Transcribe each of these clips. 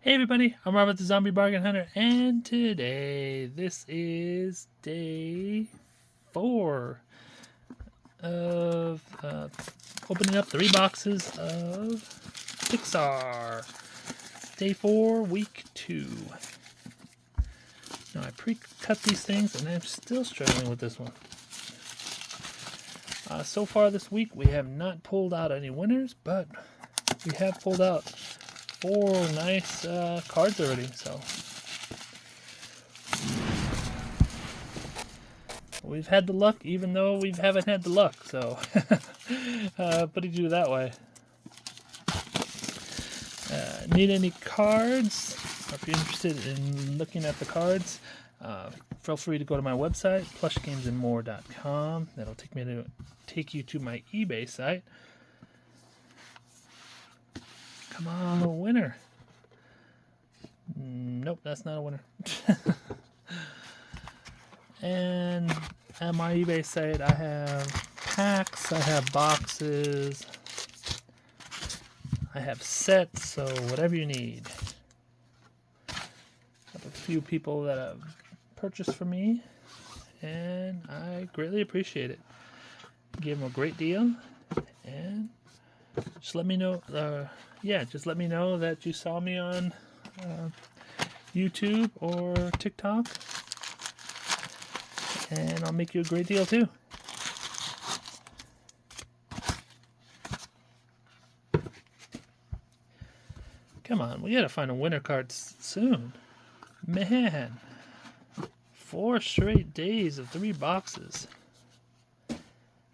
Hey everybody, I'm Robert the Zombiebargainhunter, and today this is day 4 of opening up 3 boxes of Pixar. Day 4, week 2. Now I pre-cut these things and I'm still struggling with this one. So far this week we have not pulled out any winners, but we have pulled out 4 nice cards already, so we've had the luck even though we haven't had the luck, so put it that way. Need any cards? Or if you're interested in looking at the cards, feel free to go to my website, plushgamesandmore.com. That'll take you to my eBay site. Come on, a winner. Nope, that's not a winner. And at my eBay site, I have packs, I have boxes, I have sets, so whatever you need. I have a few people that have purchased from me, and I greatly appreciate it. Give them a great deal, and just let me know. Just let me know that you saw me on YouTube or TikTok, and I'll make you a great deal too. Come on, we gotta find a winner card soon. Man, 4 straight days of 3 boxes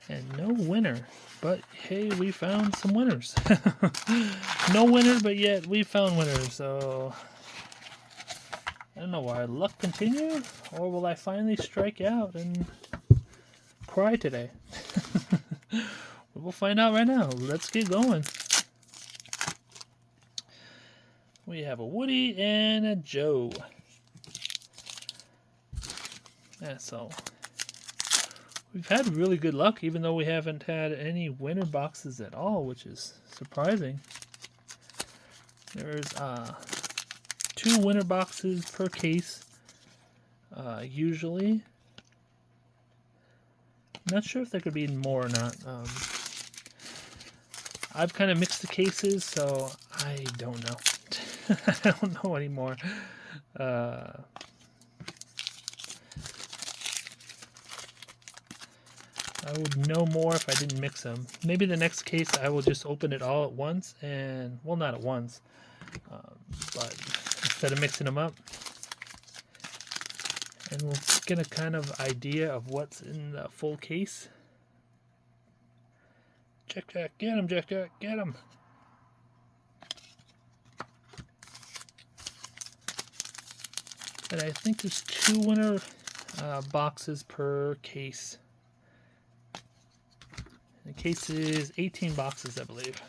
and no winner. But hey, we found some winners. No winner, but yet we found winners. So I don't know, will our luck continue, or will I finally strike out and cry today? We'll find out right now. Let's get going. We have a Woody and a Joe. Yeah, so we've had really good luck, even though we haven't had any winner boxes at all, which is surprising. There's 2 winner boxes per case, usually. I'm not sure if there could be more or not. I've kind of mixed the cases, so I don't know. I don't know anymore. I would know more if I didn't mix them. Maybe the next case I will just open it all at once, and well, not at once, but instead of mixing them up, and we'll get a kind of idea of what's in the full case. Jack, get him, Jack, get him. And I think there's 2 winner boxes per case. The case is 18 boxes, I believe.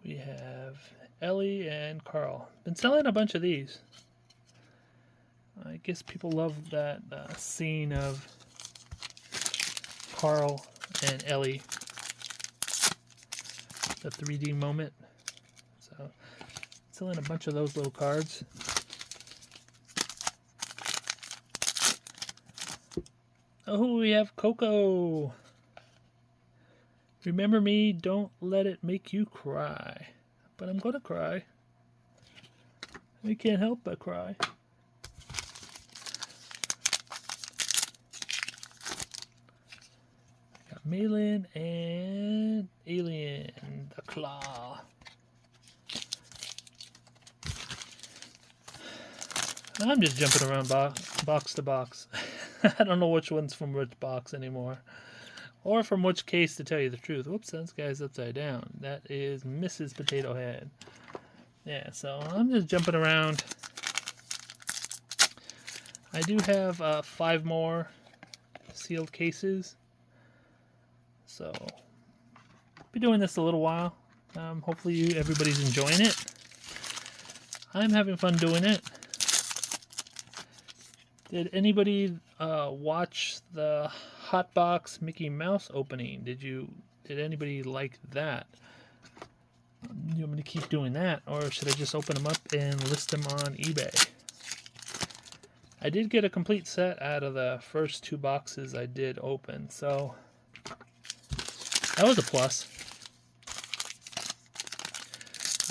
We have Ellie and Carl. Been selling a bunch of these. I guess people love that scene of Carl and Ellie. The 3D moment. So, selling a bunch of those little cards. Oh, we have Coco. Remember me, don't let it make you cry. But I'm gonna cry. We can't help but cry. Got Malin and Alien, the Claw. I'm just jumping around box to box. I don't know which one's from which box anymore. Or from which case, to tell you the truth. Whoops, that guy's upside down. That is Mrs. Potato Head. Yeah, so I'm just jumping around. I do have 5 more sealed cases. So, I'll be doing this a little while. Hopefully everybody's enjoying it. I'm having fun doing it. Did anybody watch the Hotbox Mickey Mouse opening? Did you Did anybody like that? You want me to keep doing that, or should I just open them up and list them on eBay? I did get a complete set out of the first 2 boxes I did open, so that was a plus.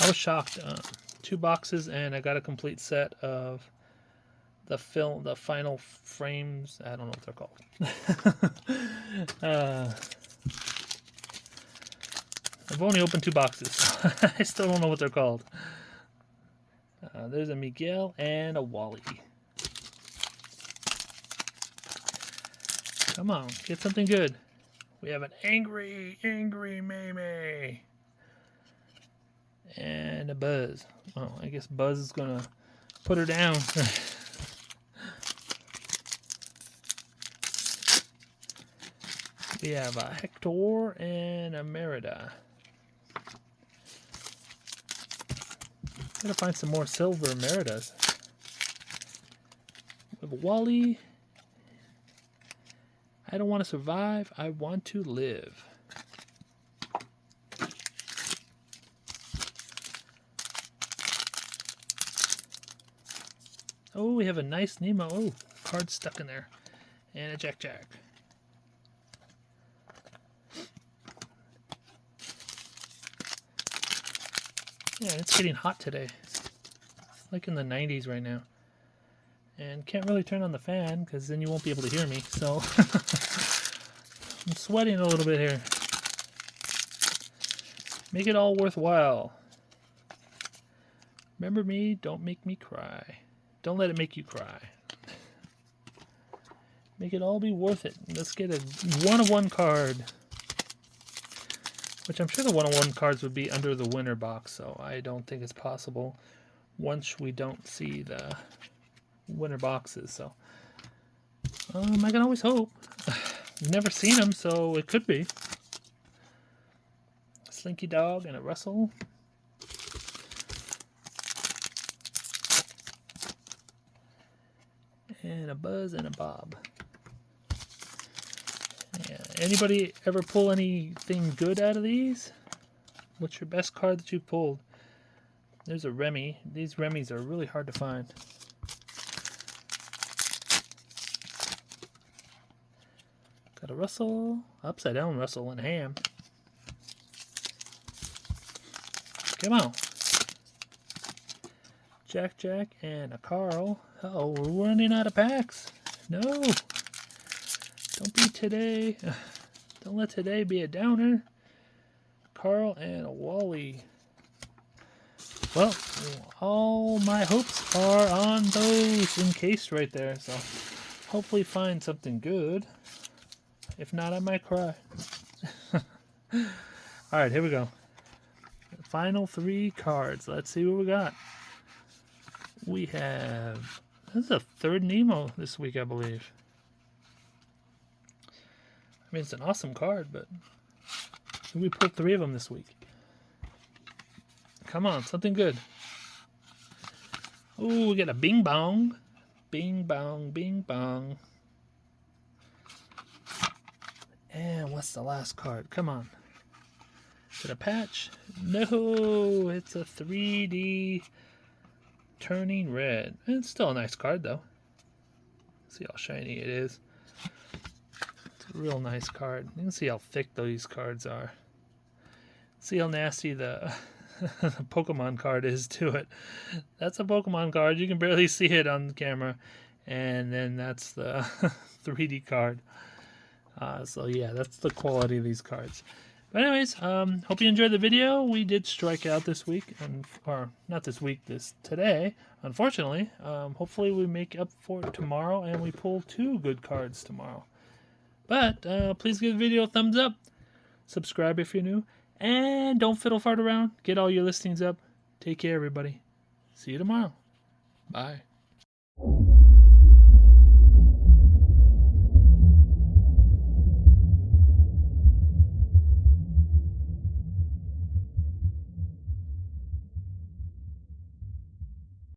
I was shocked. 2 boxes, and I got a complete set of the final frames. I don't know what they're called. I've only opened 2 boxes. So I still don't know what they're called. There's a Miguel and a Wally. Come on, get something good. We have an angry Meme. And a Buzz. Oh, I guess Buzz is gonna put her down. We have a Hector and a Merida. Gotta find some more silver Meridas. We have a Wally. I don't want to survive, I want to live. Oh, we have a nice Nemo. Oh, card stuck in there. And a Jack. Yeah, it's getting hot today. It's like in the 90s right now. And can't really turn on the fan because then you won't be able to hear me. So I'm sweating a little bit here. Make it all worthwhile. Remember me, don't make me cry. Don't let it make you cry. Make it all be worth it. Let's get a 1-of-1 card. Which I'm sure the 1-of-1 cards would be under the winner box, so I don't think it's possible once we don't see the winner boxes. So I can always hope. I've never seen them, so it could be. A Slinky Dog and a Russell. And a Buzz and a Bob. Yeah. Anybody ever pull anything good out of these? What's your best card that you pulled? There's a Remy. These Remys are really hard to find. Got a Russell, upside down Russell and Ham. Come on. Jack and a Carl. Uh-oh, we're running out of packs. No. Don't be today. Don't let today be a downer. Carl and a Wally. Well, all my hopes are on those encased right there. So hopefully find something good. If not, I might cry. Alright, here we go. The final 3 cards. Let's see what we got. We have... This is a 3rd Nemo this week, I believe. I mean, it's an awesome card, but... we pulled 3 of them this week. Come on, something good. Ooh, we got a Bing Bong. Bing Bong, Bing Bong. And what's the last card? Come on. Is it a patch? No, it's a 3D turning red. It's still a nice card, though. See how shiny it is. It's a real nice card. You can see how thick these cards are. See how nasty the Pokemon card is to it. That's a Pokemon card. You can barely see it on the camera. And then that's the 3D card. So yeah, that's the quality of these cards. But anyways, hope you enjoyed the video. We did strike out this week, or not this week, today, unfortunately. Hopefully we make up for it tomorrow, and we pull 2 good cards tomorrow. But please give the video a thumbs up, subscribe if you're new, and don't fiddle fart around. Get all your listings up. Take care, everybody. See you tomorrow. Bye.